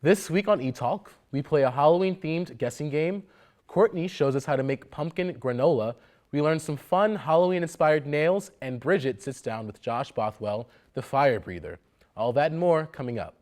This week on Etalk, we play a Halloween-themed guessing game. Courtney shows us how to make pumpkin granola. We learn some fun Halloween-inspired nails, and Bridget sits down with Josh Bothwell, the fire breather. All that and more coming up.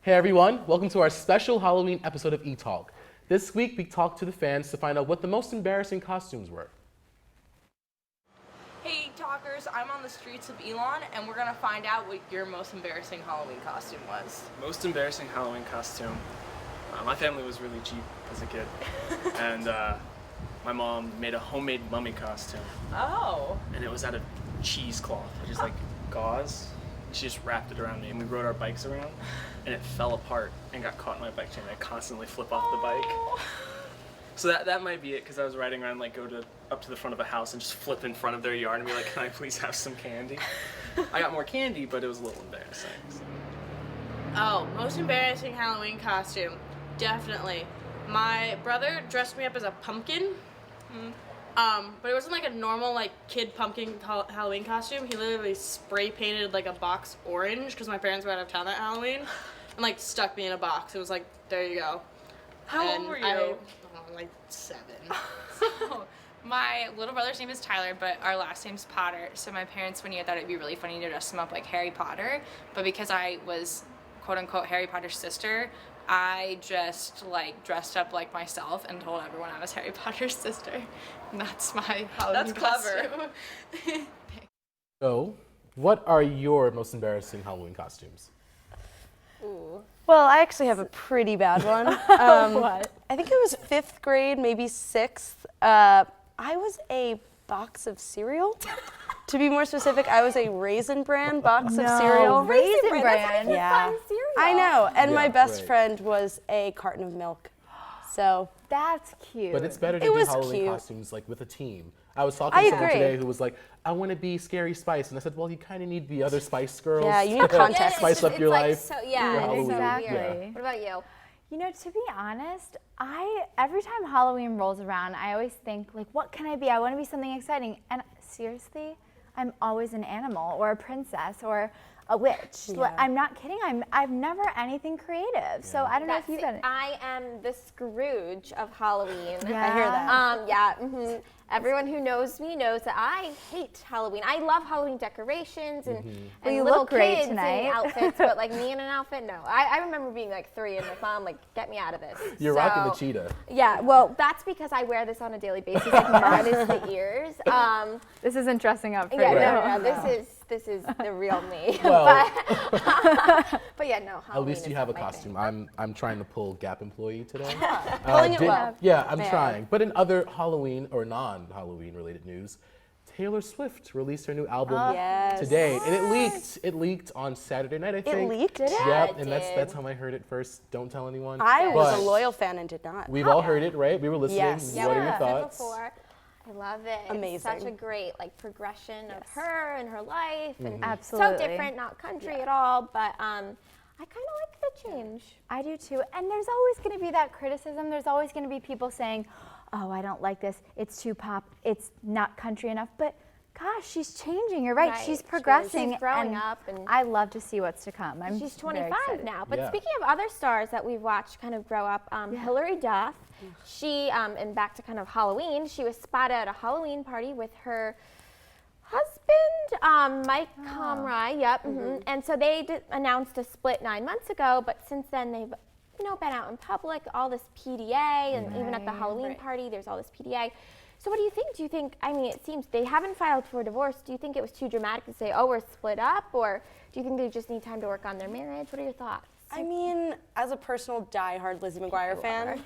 Hey everyone, welcome to our special Halloween episode of Etalk. This week we talked to the fans to find out what the most embarrassing costumes were. Hey talkers, I'm on the streets of Elon and we're gonna find out what your most embarrassing Halloween costume was. Most embarrassing Halloween costume. My family was really cheap as a kid, and my mom made a homemade mummy costume. Oh. And it was out of cheesecloth, which is like gauze. She just wrapped it around me, and we rode our bikes around, and it fell apart and got caught in my bike chain. I constantly flip off the bike. So that might be it, because I was riding around, like, up to the front of a house and just flip in front of their yard and be like, can I please have some candy? I got more candy, but it was a little embarrassing. So. Oh, most embarrassing Halloween costume. Definitely. My brother dressed me up as a pumpkin. But it wasn't like a normal like kid pumpkin Halloween costume. He literally spray painted like a box orange because my parents were out of town that Halloween, and like stuck me in a box. It was like, there you go. How old were you? Like 7. My little brother's name is Tyler, but our last name's Potter. So my parents, one year, thought it'd be really funny to dress him up like Harry Potter. But because I was quote unquote Harry Potter's sister, I just like dressed up like myself and told everyone I was Harry Potter's sister. And that's my Halloween clever. costume. So, what are your most embarrassing Halloween costumes? Ooh. Well, I actually have a pretty bad one. What? I think it was 5th grade, maybe 6th. I was a box of cereal. To be more specific, I was a Raisin Bran box of cereal. Raisin Bran. That's Yeah. fun cereal. I know, and my best right. friend was a carton of milk. So That's cute. But it's better to It do was Halloween cute. costumes like with a team. I was talking to someone agree. today who was like, I want to be Scary Spice. And I said, well, you kind of need the other Spice Girls. Yeah, you need context. Spice up your life. So, for yeah, Halloween. exactly. Yeah. What about you? You know, to be honest, every time Halloween rolls around, I always think, like, what can I be? I want to be something exciting. And seriously, I'm always an animal or a princess or a witch. Yeah. I'm not kidding. I'm never anything creative. So I don't know if you've done it. I am the Scrooge of Halloween. Yeah. I hear that. Everyone who knows me knows that I hate Halloween. I love Halloween decorations and, Well, you little look great kids tonight. in outfits, but like me in an outfit, no. I remember being like 3 and my mom like, get me out of this. You're So, rocking the cheetah. Yeah, well, that's because I wear this on a daily basis, like minus the ears. This isn't dressing up for Yeah, you. no, this is the real me. Well, but yeah, no. at Halloween least you is have a not my thing. costume. I'm trying to pull Gap employee today. Pulling it well. Yeah, I'm Man. trying. But in other Halloween or non-Halloween related news, Taylor Swift released her new album Yes. today, and it leaked on Saturday night, I think. leaked? Did it? Yep, it and did. that's how I heard it first. Don't tell anyone. I was But a loyal fan and did not. We've all heard it, right? We were listening. Yes. What are your Yeah, thoughts? before. I love it. Amazing. It's such a great like progression of her and her life, and Absolutely. so different, not country at all. But I kind of like the change. I do too. And there's always going to be that criticism. There's always going to be people saying, oh, I don't like this. It's too pop. It's not country enough. But gosh, she's changing. You're right. Right, She's she is. progressing. She's growing and up and- I love to see what's to come. She's very 25 excited. now. But Yeah. speaking of other stars that we've watched kind of grow up, Hilary Duff, she and back to kind of Halloween, she was spotted at a Halloween party with her husband, Mike Comrie. Yep. And so they announced a split 9 months ago, but since then they've been out in public, all this PDA, and even at the Halloween party, there's all this PDA. So what do you think? Do you think, I mean, it seems they haven't filed for divorce. Do you think it was too dramatic to say, oh, we're split up? Or do you think they just need time to work on their marriage? What are your thoughts? I mean, as a personal diehard Lizzie McGuire fan,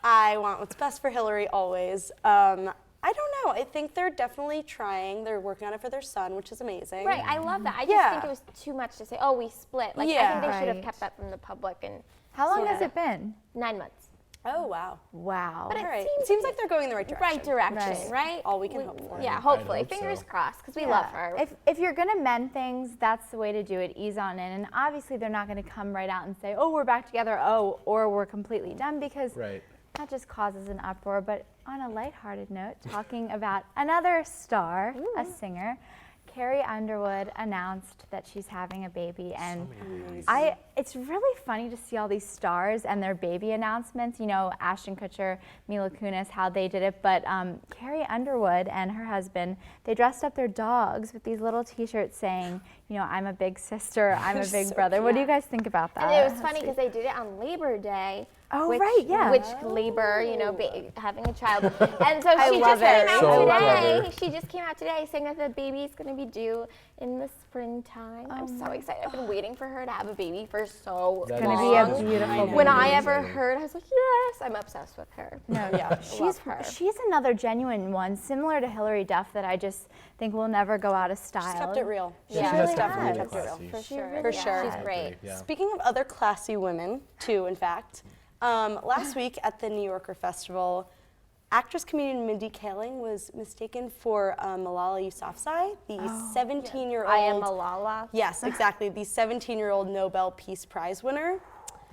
I want what's best for Hillary always. I don't know. I think they're definitely trying. They're working on it for their son, which is amazing. Right, I love that. I just Yeah. think it was too much to say, oh, we split. Like, I Yeah. think they should have Right. kept that from the public. And How long so- has it been? 9 months. Oh, wow. Wow. But All right. seems It seems like they're going in the right direction. right direction, right? All we can hope for. Yeah, I'd hopefully. hope Fingers so. crossed, because we Yeah. love her. If you're gonna mend things, that's the way to do it. Ease on in, and obviously they're not gonna come right out and say, "Oh, we're back together," or we're completely done, because Right. that just causes an uproar. But on a lighthearted note, talking about another star, a singer, Carrie Underwood announced that she's having a baby, and it's really funny to see all these stars and their baby announcements. You know, Ashton Kutcher, Mila Kunis, how they did it, but Carrie Underwood and her husband, they dressed up their dogs with these little T-shirts saying, you know, "I'm a big sister, I'm a big brother." What do you guys think about that? And it was funny because they did it on Labor Day. Oh, which, right, yeah. Which labor, you know, having a child. And so I she love just came it. out So today. clever. She just came out today saying that the baby's going to be due in the springtime. I'm so excited. I've been waiting for her to have a baby for so That It's is gonna be a so beautiful cute. baby. When I Really ever exciting. heard, I was like, yes, I'm obsessed with her. No, yeah, Love her. she's another genuine one, similar to Hillary Duff, that I just think will never go out of style. She's kept it real. Yeah, Yeah, she has really kept it really has. classy. For sure. really For sure. She's I great. agree, yeah. Speaking of other classy women, too, in fact, last week at the New Yorker Festival, actress comedian Mindy Kaling was mistaken for Malala Yousafzai, the 17-year-old. I am Malala. Yes, exactly. The 17-year-old Nobel Peace Prize winner.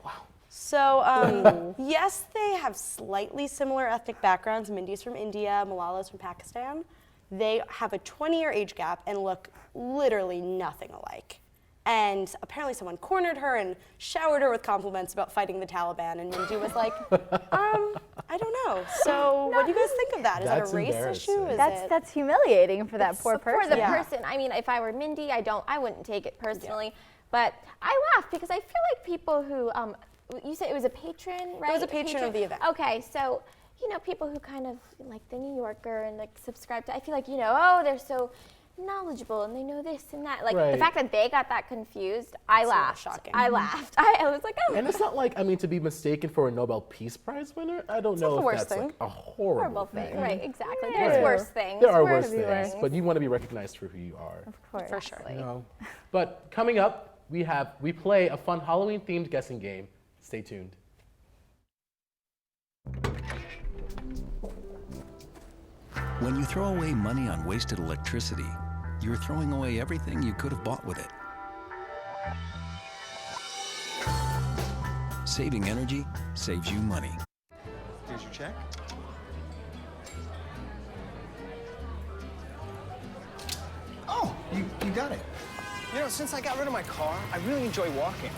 Wow. So, yes, they have slightly similar ethnic backgrounds. Mindy's from India, Malala's from Pakistan. They have a 20-year age gap and look literally nothing alike. And apparently someone cornered her and showered her with compliments about fighting the Taliban. And Mindy was like, I don't know. So what do you guys think of that? Is that That's a race embarrassing. issue? Is it? That's humiliating for that poor person. For the Yeah. person, I mean, if I were Mindy, I wouldn't take it personally. But I laugh because I feel like people who, you said it was a patron, right? It was a patron of the event. Okay, so, you know, people who kind of like the New Yorker and like subscribe to, I feel like, you know, oh, they're so knowledgeable and they know this and that. Like the Right. fact that they got that confused, I laughed. shocking. I laughed. I was like, oh. And it's not like, I mean, to be mistaken for a Nobel Peace Prize winner, I don't know the if worst that's thing. like a horrible Horrible thing, right? Exactly. Yeah. There's worse things. There are worse things. things, but you want to be recognized for who you are. Of course. For sure. You know? But coming up, we play a fun Halloween-themed guessing game. Stay tuned. When you throw away money on wasted electricity, you're throwing away everything you could have bought with it. Saving energy saves you money. Here's your check. Oh, you got it. You know, since I got rid of my car, I really enjoy walking.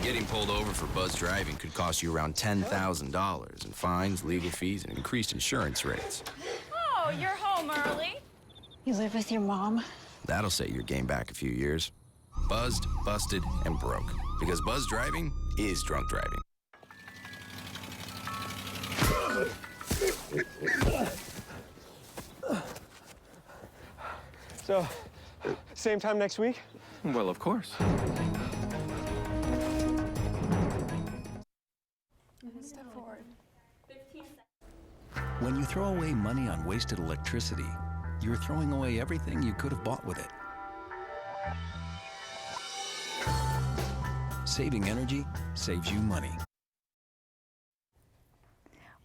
Getting pulled over for buzz driving could cost you around $10,000 in fines, legal fees, and increased insurance rates. Oh, you're home early. You live with your mom? That'll set your game back a few years. Buzzed, busted, and broke. Because buzz driving is drunk driving. So, same time next week? Well, of course. When you throw away money on wasted electricity, you're throwing away everything you could have bought with it. Saving energy saves you money.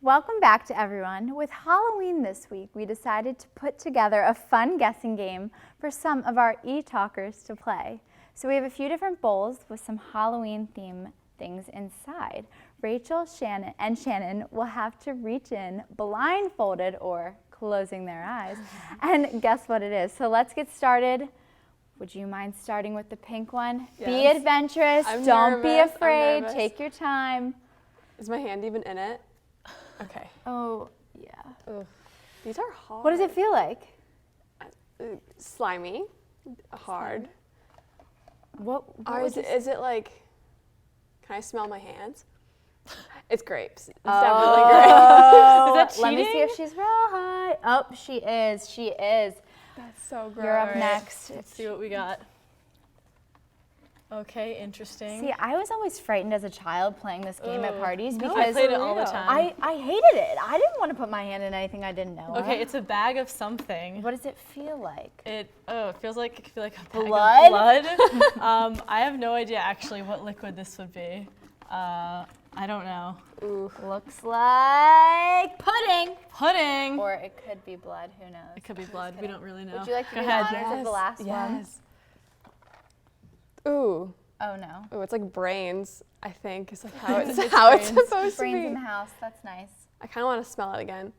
Welcome back to everyone. With Halloween this week, we decided to put together a fun guessing game for some of our e-talkers to play. So we have a few different bowls with some Halloween theme things inside. Rachel, Shannon will have to reach in blindfolded or closing their eyes and guess what it is. So let's get started. Would you mind starting with the pink one? Be Yes. adventurous. I'm Don't be nervous, I'm afraid. nervous. Take your time. Is my hand even in it? Okay. Oh, yeah. Ugh. These are hard. What does it feel like? Slimy. Hard. What Or would is it like, can I smell my hands? It's grapes. It's definitely Oh, grapes. Is that let me see cheating? if she's right. Oh, she is. She is. That's so gross. You're up next. Let's see what we got. Okay, interesting. See, I was always frightened as a child playing this game at parties because I played it all the time. I hated it. I didn't want to put my hand in anything I didn't know. Okay, it's a bag of something. What does it feel like? It feels like it could be like a bag Blood? of blood. I have no idea actually what liquid this would be. I don't know. Ooh. Looks like Pudding. Pudding. Or it could be blood. Who knows? It could be blood. We don't really know. Would you like to Go do ahead. the honors of the last one? Yes. Ooh. Oh no. Ooh, it's like brains, I think, is like how it's supposed to be. Brains in the house. That's nice. I kind of want to smell it again.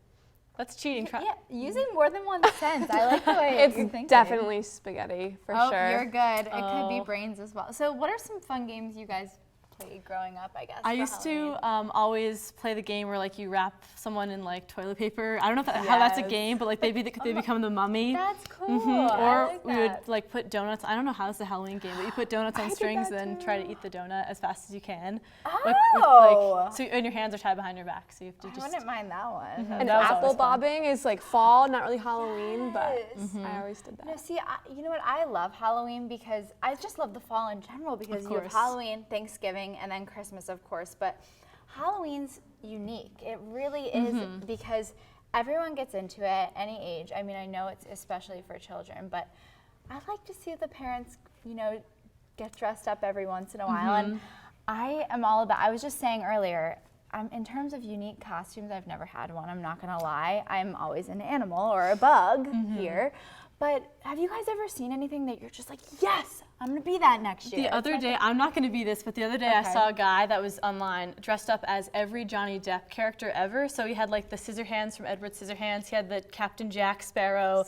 That's cheating. Yeah, using more than one sense. I like the way you're thinking. It's definitely spaghetti, for sure. Oh, you're good. It could be brains as well. So what are some fun games you guys played growing up, I guess? I used to always play the game where like you wrap someone in like toilet paper. I don't know if how that's a game, but like they become the mummy. That's cool. Or like we would like put donuts. I don't know how it's a Halloween game, but you put donuts on strings and then try to eat the donut as fast as you can. Oh. And your hands are tied behind your back, so you have to I just. wouldn't mind that one. And apple bobbing is like fall, not really Halloween, but I always did that. No, see, you know what? I love Halloween because I just love the fall in general because you have Halloween, Thanksgiving, and then Christmas, of course. But Halloween's unique. It really is because everyone gets into it at any age. I mean, I know it's especially for children, but I like to see the parents, get dressed up every once in a while. And I am all about, I was just saying earlier, in terms of unique costumes, I've never had one, I'm not gonna lie. I'm always an animal or a bug here. But have you guys ever seen anything that you're just like, yes, I'm gonna be that next year? The other day, I'm not gonna be this, but the other day I saw a guy that was online dressed up as every Johnny Depp character ever. So he had like the Scissorhands from Edward Scissorhands, he had the Captain Jack Sparrow,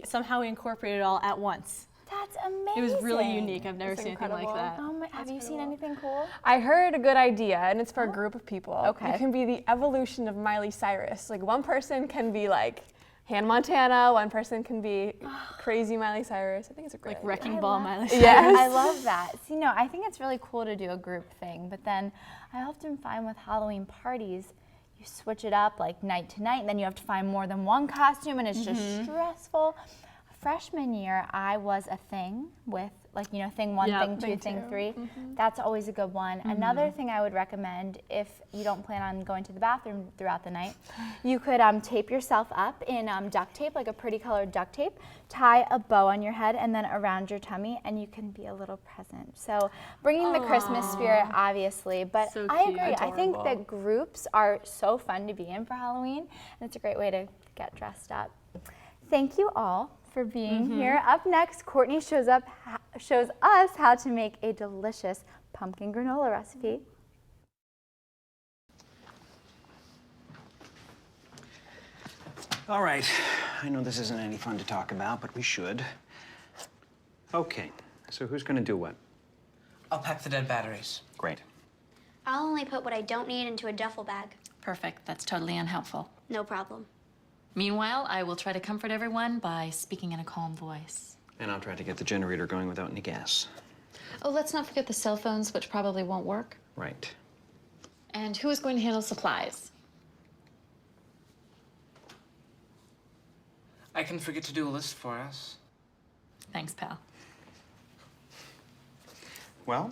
somehow he incorporated it all at once. That's amazing. It was really unique. I've never seen anything like that. Have you seen anything cool? I heard a good idea, and it's for a group of people. Okay. It can be the evolution of Miley Cyrus. Like one person can be like Hannah Montana, one person can be crazy Miley Cyrus. I think it's a great idea. Wrecking Ball Miley Cyrus. Yes. I love that. See, no, I think it's really cool to do a group thing, but then I often find with Halloween parties, you switch it up like night to night, and then you have to find more than one costume, and it's just stressful. Freshman year, I was a thing with thing one, thing two, thing three. That's always a good one. Another thing I would recommend if you don't plan on going to the bathroom throughout the night, you could tape yourself up in duct tape, like a pretty colored duct tape, tie a bow on your head and then around your tummy, and you can be a little present. So bringing the Christmas spirit, obviously, but So I cute. agree. I think that groups are so fun to be in for Halloween, and it's a great way to get dressed up. Thank you all for being here. Up next, Courtney shows us how to make a delicious pumpkin granola recipe. All right, I know this isn't any fun to talk about, but we should. Okay, so who's gonna do what? I'll pack the dead batteries. Great. I'll only put what I don't need into a duffel bag. Perfect. That's totally unhelpful. No problem. Meanwhile, I will try to comfort everyone by speaking in a calm voice. And I'll try to get the generator going without any gas. Oh, let's not forget the cell phones, which probably won't work. Right. And who is going to handle supplies? I can forget to do a list for us. Thanks, pal. Well,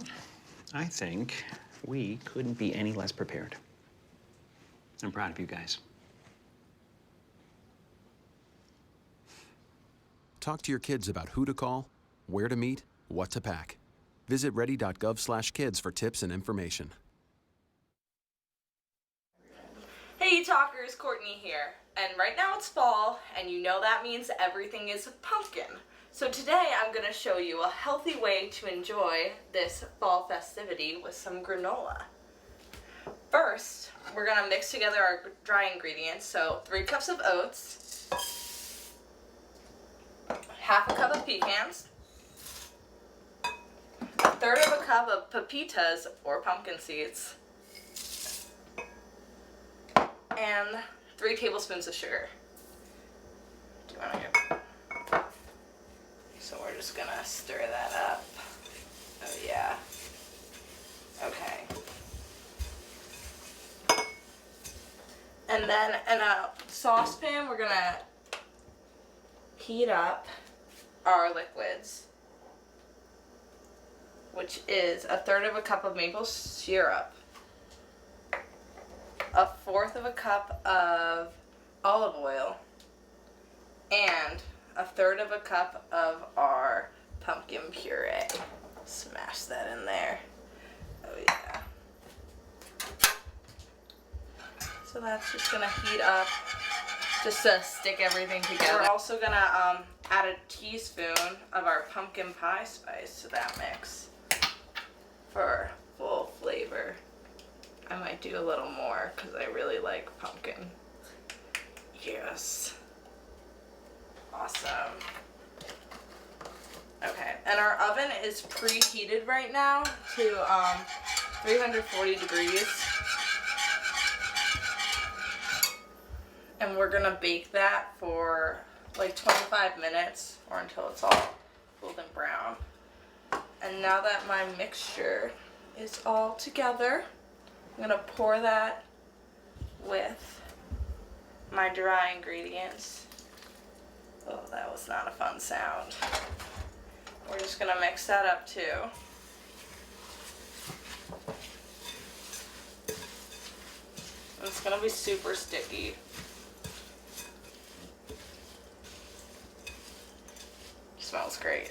I think we couldn't be any less prepared. I'm proud of you guys. Talk to your kids about who to call, where to meet, what to pack. Visit ready.gov/kids for tips and information. Hey Talkers, Courtney here. And right now it's fall, and you know that means everything is pumpkin. So today I'm going to show you a healthy way to enjoy this fall festivity with some granola. First, we're going to mix together our dry ingredients. So 3 cups of oats, half a cup of pecans, 1/3 of a cup of pepitas or pumpkin seeds, and 3 tablespoons of sugar. Do you want to get? So we're just gonna stir that up. Oh yeah. Okay. And then in a saucepan, we're gonna heat up our liquids, which is 1/3 of a cup of maple syrup, 1/4 of a cup of olive oil, and 1/3 of a cup of our pumpkin puree. Smash that in there. Oh yeah. So that's just gonna heat up just to stick everything together. We're also gonna add a teaspoon of our pumpkin pie spice to that mix for full flavor. I might do a little more because I really like pumpkin. Yes. Awesome. Okay, and our oven is preheated right now to 340 degrees. And we're gonna bake that for like 25 minutes or until it's all golden brown. And now that my mixture is all together, I'm gonna pour that with my dry ingredients. Oh, that was not a fun sound. We're just gonna mix that up too. It's gonna be super sticky. Smells great.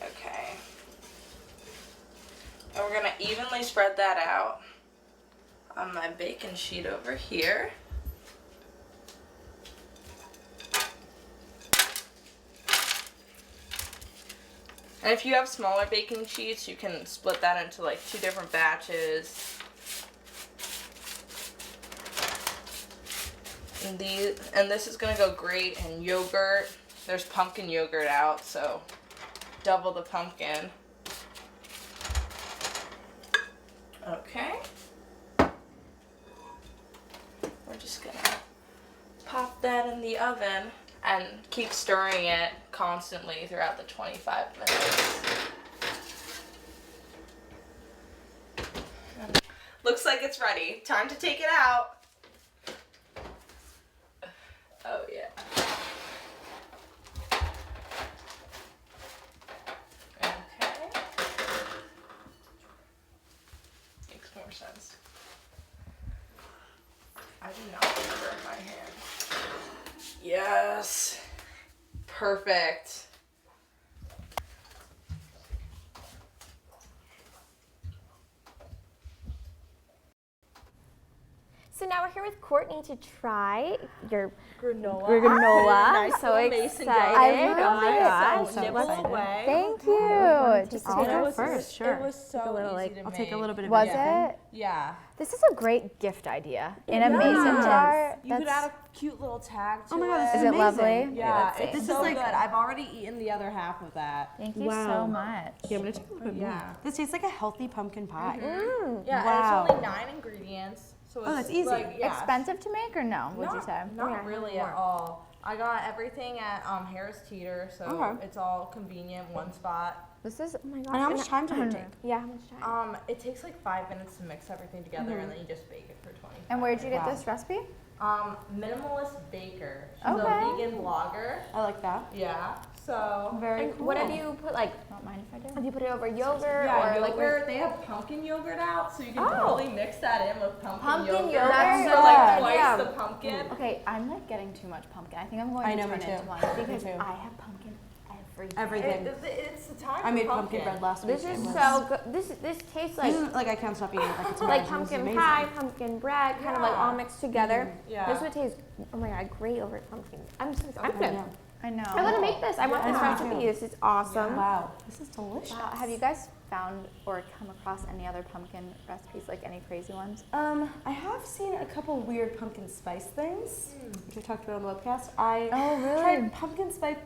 Okay. And we're gonna evenly spread that out on my baking sheet over here. And if you have smaller baking sheets, you can split that into like 2 different batches. And this is gonna go great in yogurt. There's pumpkin yogurt out, so double the pumpkin. Okay. We're just gonna pop that in the oven and keep stirring it constantly throughout the 25 minutes. Looks like it's ready. Time to take it out. Oh yeah. Okay. Makes more sense. I do not want to burn my hand. Yes. Perfect. So now we're here with Courtney to try your granola. I'm Nice so little mason excited. jar. Oh my gosh. So nibble away. Thank you. Just I'll take go it first, sure. It was so easy to I'll take a make. little bit of Was everything. it? Yeah. This is a great gift idea. In a Yeah. mason jar. You could add a cute little tag to Oh my God, this Is is it amazing. lovely? Yeah, Okay, it's let's see. so good. I've already eaten the other half of that. Thank you Wow. so much. Yeah, I'm gonna take a little bit more. Yeah. This tastes like a healthy pumpkin pie. Yeah, Wow. and it's only 9 ingredients. So it's that's easy. Like, yeah, Expensive to make or no? Would you say? Not really at all. I got everything at Harris Teeter, so Okay. it's all convenient, one spot. This is. Oh my gosh. And how much time does it take? Yeah, how much time? It takes like 5 minutes to mix everything together, and then you just bake it for 20. And where did you get this recipe? Minimalist Baker. She's Okay. a vegan blogger. I like that. Yeah. So Very And cool. what have you put like? Don't mind if I do. Have you put it over yogurt yeah, or like? yogurt. They have pumpkin yogurt out, so you can totally mix that in with pumpkin Pumpkin yogurt. yogurt? That's So like good. twice Yeah. the pumpkin. Okay, I'm like getting too much pumpkin. I think I'm going I to know, turn me it into too. one Me because too. I have pumpkin everything. Everything. It's the time. I for made pumpkin bread last week. This is It was- so good. This tastes like Like I can't stop eating it. Like it's like amazing. This is pumpkin amazing. pie, pumpkin bread, kind of like all mixed together. Yeah. This would taste, oh my god, great over pumpkin. I'm I gonna, know. I know. I'm gonna make this. I want this Yeah. recipe. This is awesome. Wow, this is delicious. Wow, have you guys found or come across any other pumpkin recipes, like any crazy ones? I have seen a couple weird pumpkin spice things, which I talked about on the webcast. I Oh, really? tried pumpkin spice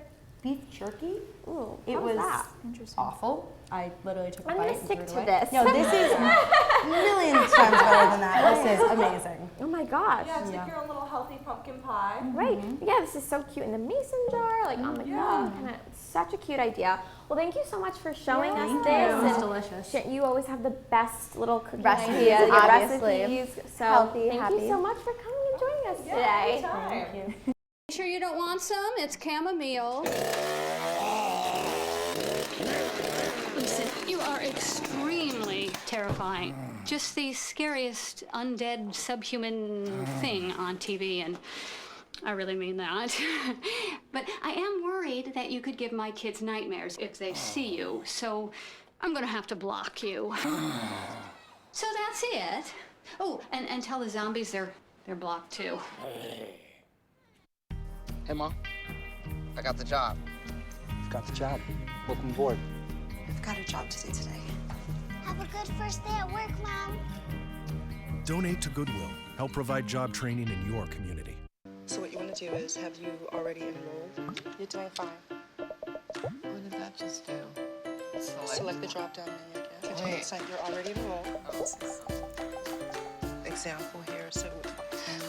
beef jerky. Ooh, It how's was that? Interesting. awful. I literally took a I'm bite gonna and stick threw it to away. this. No, this is millions times better than that. This is amazing. Oh my gosh. Yeah, it's like your own little healthy pumpkin pie. Right. Yeah, this is so cute in the mason jar, like on the go. Kind of such a cute idea. Well, thank you so much for showing us Thank this. you. It's and delicious. You always have the best little cooking Recipes, ideas, obviously. recipes. So Healthy, thank happy. you so much for coming and joining us today. Thank you. Sure you don't want some? It's chamomile. Listen, you are extremely terrifying. Just the scariest undead subhuman thing on TV, and I really mean that. But I am worried that you could give my kids nightmares if they see you, so I'm gonna have to block you. So that's it. Oh, and tell the zombies they're blocked too. Hey, Mom. I got the job. You've got the job. Welcome aboard. I've got a job to do today. Have a good first day at work, Mom. Donate to Goodwill. Help provide job training in your community. So what you want to do is, have you already enrolled? You're doing fine. What did that just do? Select the drop-down menu again. Continue to sign. You're already enrolled. Example here, so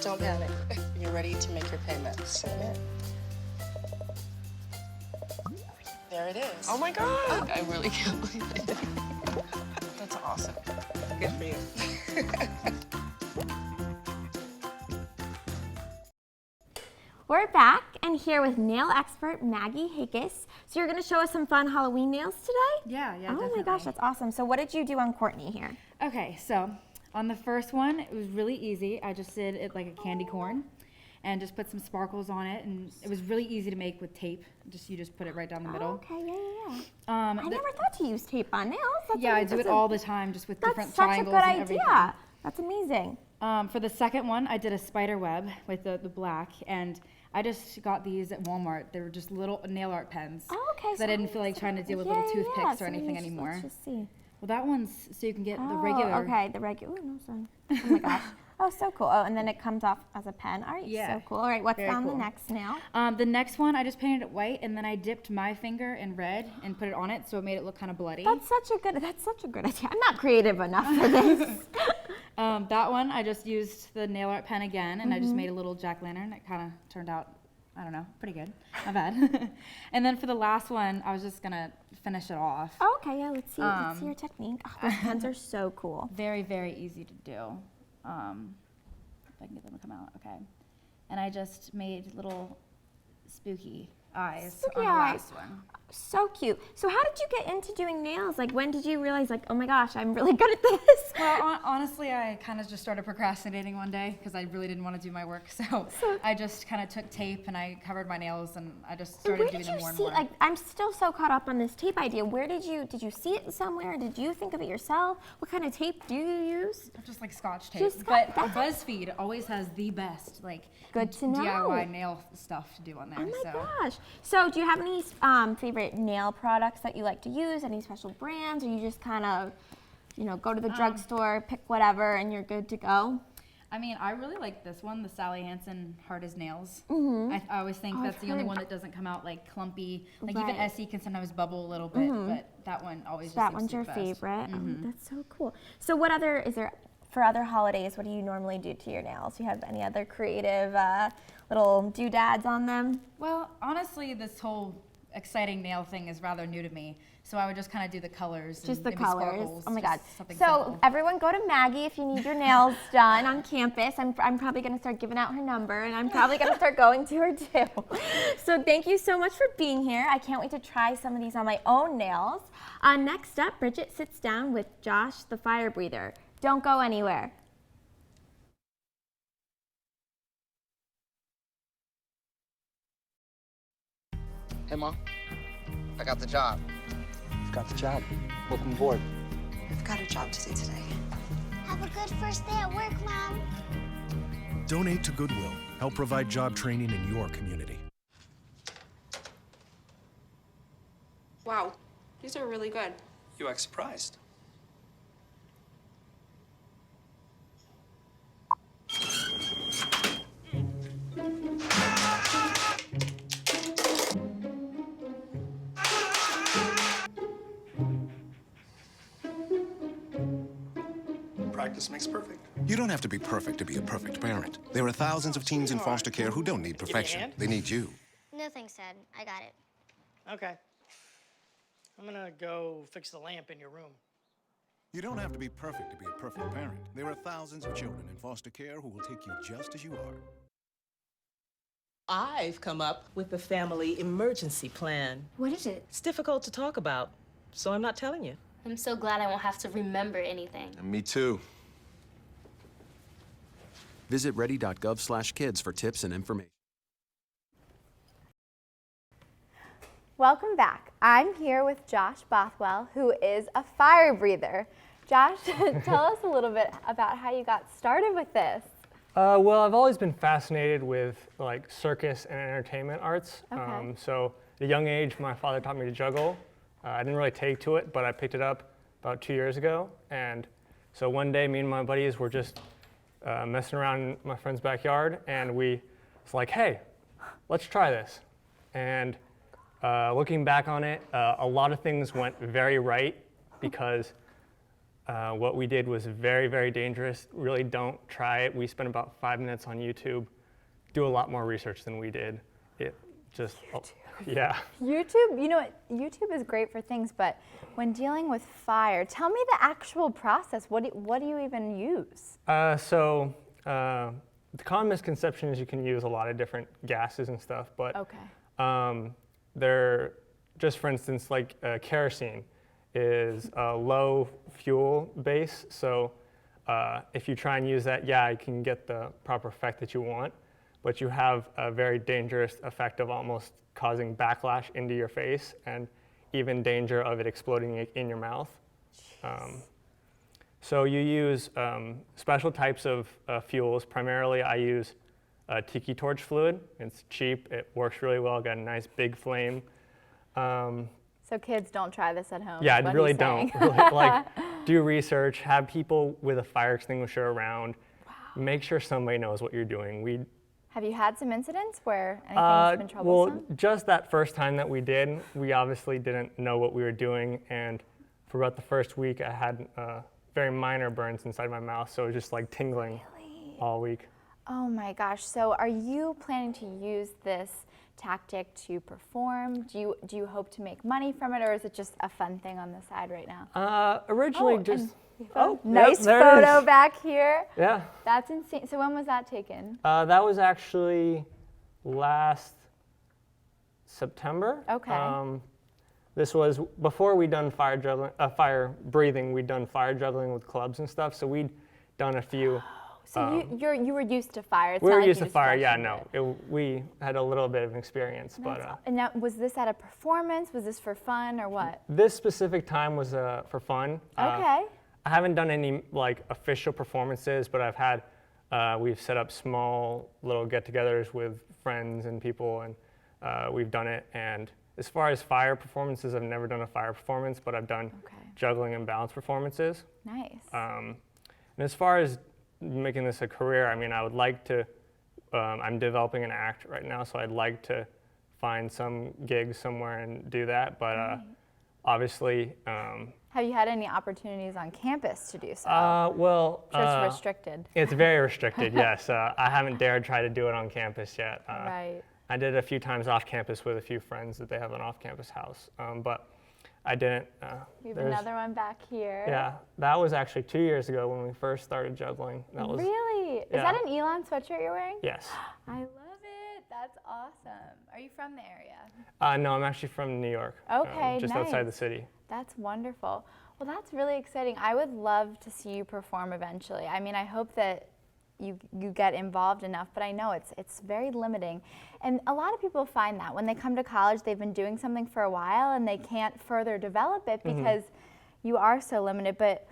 don't panic. You're ready to make your payment. Submit. There it is. Oh my God! I really can't believe it. That's awesome. Good for you. We're back and here with nail expert Maggie Higgis. So you're going to show us some fun Halloween nails today? Yeah, Oh my gosh, that's awesome. So what did you do on Courtney here? Okay, so on the first one, it was really easy. I just did it like a candy corn and just put some sparkles on it, and it was really easy to make with tape. You just put it right down the middle. Okay, yeah. I never thought to use tape on nails. I do it all the time, just with different triangles That's such a and good everything. idea. That's amazing. For the second one, I did a spider web with the black, and I just got these at Walmart. They were just little nail art pens. Oh, okay. Because I didn't feel like trying to deal with little toothpicks or anything anymore. Let's just see. Well, that one's so you can get the regular. Okay, the regular. Oh, no, sorry. Oh my gosh. Oh, so cool. Oh, and then it comes off as a pen. All right, Yeah. so cool. All right, what's Very on the cool. next nail? The next one, I just painted it white, and then I dipped my finger in red and put it on it, so it made it look kind of bloody. That's such a good idea. I'm not creative enough for this. That one, I just used the nail art pen again, and I just Mhm. made a little jack-o'-lantern. It kind of turned out, I don't know, pretty good. Not bad. And then for the last one, I was just gonna finish it off. Oh, okay, yeah, let's see your technique. Oh, those pens are so cool. Very, very easy to do. If I can get them to come out, okay. And I just made little spooky eyes on the last one. So cute. So how did you get into doing nails? Like, when did you realize, like, oh my gosh, I'm really good at this? Well, honestly, I kind of just started procrastinating one day because I really didn't want to do my work. So I just kind of took tape and I covered my nails, and I just started doing them more and more. Like, I'm still so caught up on this tape idea. Where did you see it somewhere? Did you think of it yourself? What kind of tape do you use? Just like Scotch tape. Just But BuzzFeed always has the best, like, good to know. DIY nail stuff to do on there. Oh my gosh. So do you have any favorite nail products that you like to use? Any special brands? Or you just kind of, go to the drugstore, pick whatever, and you're good to go? I mean, I really like this one, the Sally Hansen Hard as Nails. Mhm. I always think Oh, that's I've the only heard- one that doesn't come out like clumpy. Like even Right. Essie can sometimes bubble a little bit, Mhm. but that one always So that just one's seems your to be best. favorite. Oh, Mhm. that's so cool. So what other, is there, for other holidays, what do you normally do to your nails? Do you have any other creative little doodads on them? Well, honestly, this whole exciting nail thing is rather new to me. So I would just kind of do the colors. Just and the maybe colors. sparkles, Oh my just God. something So simple. everyone go to Maggie if you need your nails done on campus. I'm probably going to start giving out her number, and I'm probably going to start going to her too. So thank you so much for being here. I can't wait to try some of these on my own nails. Next up, Bridget sits down with Josh the fire breather. Don't go anywhere. Hey, Mom. I got the job. You've got the job. Welcome aboard. I've got a job to do today. Have a good first day at work, Mom. Donate to Goodwill. Help provide job training in your community. Wow, these are really good. You act surprised. Practice makes perfect. You don't have to be perfect to be a perfect parent. There are thousands of teens in foster care who don't need perfection. hand? They need you. No thanks, Dad. I got it. Okay. I'm gonna go fix the lamp in your room. You don't have to be perfect to be a perfect parent. There are thousands of children in foster care who will take you just as you are. I've come up with a family emergency plan. What is it? It's difficult to talk about, so I'm not telling you. I'm so glad I won't have to remember anything. Me too. Visit ready.gov/kids for tips and information. Welcome back. I'm here with Josh Bothwell, who is a fire breather. Josh, tell us a little bit about how you got started with this. Well, I've always been fascinated with like circus and entertainment arts. Okay. So at a young age, my father taught me to juggle. I didn't really take to it, but I picked it up about 2 years ago. And so one day, me and my buddies were just messing around in my friend's backyard, and we was like, hey, let's try this. And looking back on it, a lot of things went very right because what we did was very, very dangerous. Really don't try it. We spent about 5 minutes on YouTube. Do a lot more research than we did. It just, yeah. YouTube, you know what, YouTube is great for things, but when dealing with fire, tell me the actual process. What do you even use? So the common misconception is you can use a lot of different gases and stuff, but they're, just for instance, like kerosene is a low fuel base. So if you try and use that, yeah, you can get the proper effect that you want, but you have a very dangerous effect of almost causing backlash into your face and even danger of it exploding in your mouth. So you use special types of fuels. Primarily, I use tiki torch fluid. It's cheap, it works really well, got a nice big flame. So kids, don't try this at home. Yeah, really don't. Really, like, do research, have people with a fire extinguisher around. Wow. Make sure somebody knows what you're doing. Have you had some incidents where anything's been troublesome? Well, just that first time that we did, we obviously didn't know what we were doing, and for about the first week, I had very minor burns inside my mouth, so it was just like tingling all week. Oh my gosh, so are you planning to use this tactic to perform? Do you hope to make money from it, or is it just a fun thing on the side right now? Originally just... nice photo back here. Yeah. That's insane. So when was that taken? That was actually last September. Okay. This was before we'd done fire breathing. We'd done fire juggling with clubs and stuff. So we'd done a few. So you were used to fire. It's we not were like used you to just fire. rushed Yeah, into no. it. We had a little bit of experience, And now, was this at a performance? Was this for fun or what? This specific time was for fun. Okay. I haven't done any like official performances, but I've had. We've set up small little get-togethers with friends and people, and we've done it. And as far as fire performances, I've never done a fire performance, but I've done juggling and balance performances. Nice. And as far as making this a career, I mean, I would like to, I'm developing an act right now, so I'd like to find some gigs somewhere and do that, but obviously. Have you had any opportunities on campus to do so? Well, just restricted. It's very restricted, yes. I haven't dared try to do it on campus yet. Right. I did it a few times off campus with a few friends that they have an off-campus house, but I didn't. We have another one back here. Yeah, that was actually 2 years ago when we first started juggling. That was, really? Is that an Elon sweatshirt you're wearing? Yes. I love it. That's awesome. Are you from the area? No, I'm actually from New York. Okay, just nice. outside the city. That's wonderful. Well, that's really exciting. I would love to see you perform eventually. I mean, I hope that you get involved enough, but I know it's very limiting. And a lot of people find that when they come to college, they've been doing something for a while and they can't further develop it because you are so limited. But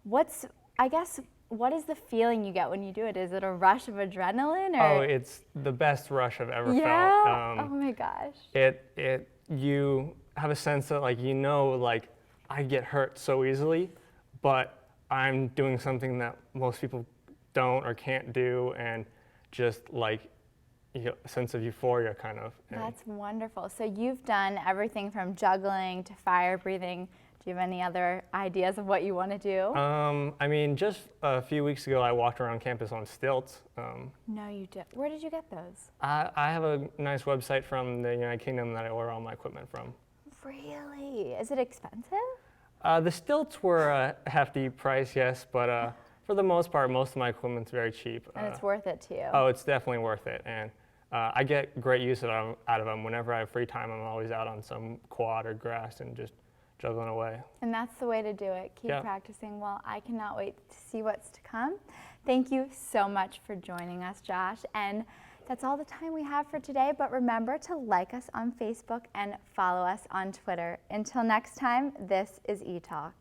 what is the feeling you get when you do it? Is it a rush of adrenaline? Or? Oh, it's the best rush I've ever felt. Oh my gosh. You have a sense that like I get hurt so easily, but I'm doing something that most people don't or can't do, and just like a sense of euphoria kind of. That's wonderful. So you've done everything from juggling to fire breathing. Do you have any other ideas of what you want to do? I mean, just a few weeks ago, I walked around campus on stilts. No, you did. Where did you get those? I have a nice website from the United Kingdom that I order all my equipment from. Really? Is it expensive? The stilts were a hefty price, yes, but for the most part, most of my equipment's very cheap. And it's worth it to you. Oh, it's definitely worth it. And I get great use out of them. Whenever I have free time, I'm always out on some quad or grass and just juggling away. And that's the way to do it. Keep practicing. Well, I cannot wait to see what's to come. Thank you so much for joining us, Josh. And that's all the time we have for today, but remember to like us on Facebook and follow us on Twitter. Until next time, this is Etalk.